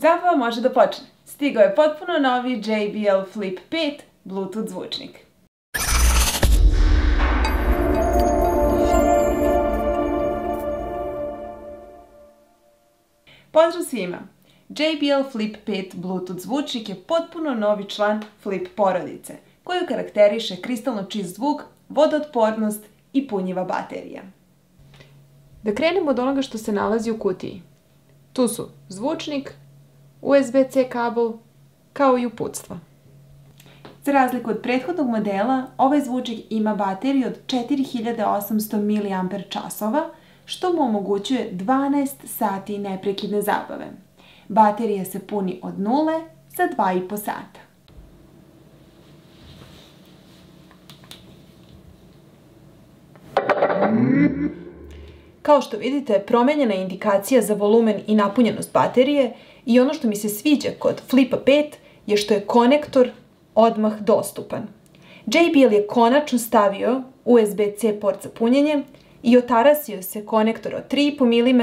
Zabava može da počne. Stigao je potpuno novi JBL Flip 5 Bluetooth zvučnik. Pozdrav svima! JBL Flip 5 Bluetooth zvučnik je potpuno novi član Flip porodice, koju karakteriše kristalno čist zvuk, vodootpornost i punjiva baterija. Da krenemo od onoga što se nalazi u kutiji. Tu su zvučnik, USB-C kabel, kao i uputstva. Za razliku od prethodnog modela, ovaj zvučnik ima bateriju od 4800 mAh, što mu omogućuje 12 sati neprekidne zabave. Baterija se puni od 0 za 2,5 sata. Kao što vidite, promenjena je indikacija za volumen i napunjenost baterije i ono što mi se sviđa kod Flipa 5 je što je konektor odmah dostupan. JBL je konačno stavio USB-C port za punjenje i otarasio se konektor od 3,5 mm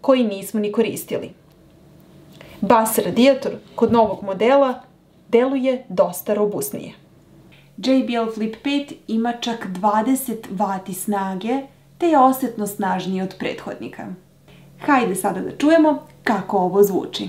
koji nismo ni koristili. Bas radijator kod novog modela deluje dosta robusnije. JBL Flip 5 ima čak 20 W snage, te je osetno snažniji od prethodnika. Hajde sada da čujemo kako ovo zvuči.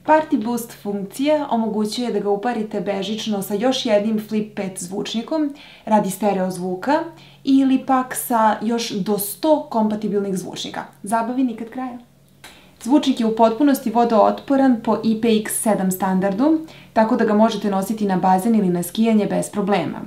Party Boost funkcija omogućuje da ga uparite bežično sa još jednim Flip 5 zvučnikom radi stereo zvuka ili pak sa još do 100 kompatibilnih zvučnika. Zabavi nikad kraja. Zvučnik je u potpunosti vodootporan po IPX7 standardu, tako da ga možete nositi na bazen ili na skijanje bez problema.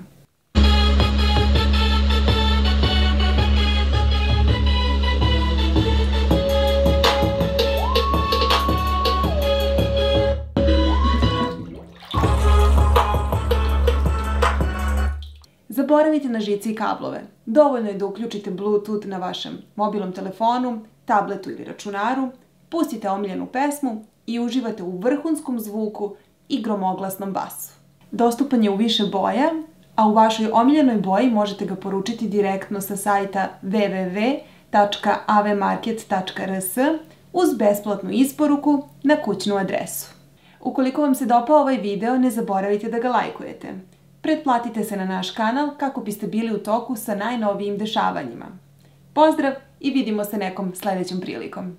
Zaboravite na žice i kablove. Dovoljno je da uključite Bluetooth na vašem mobilnom telefonu, tabletu ili računaru, pustite omiljenu pesmu i uživate u vrhunskom zvuku i gromoglasnom basu. Dostupan je u više boja, a u vašoj omiljenoj boji možete ga poručiti direktno sa sajta www.avemarket.rs uz besplatnu isporuku na kućnu adresu. Ukoliko vam se dopao ovaj video, ne zaboravite da ga lajkujete. Pretplatite se na naš kanal kako biste bili u toku sa najnovijim dešavanjima. Pozdrav i vidimo se nekom sledećom prilikom.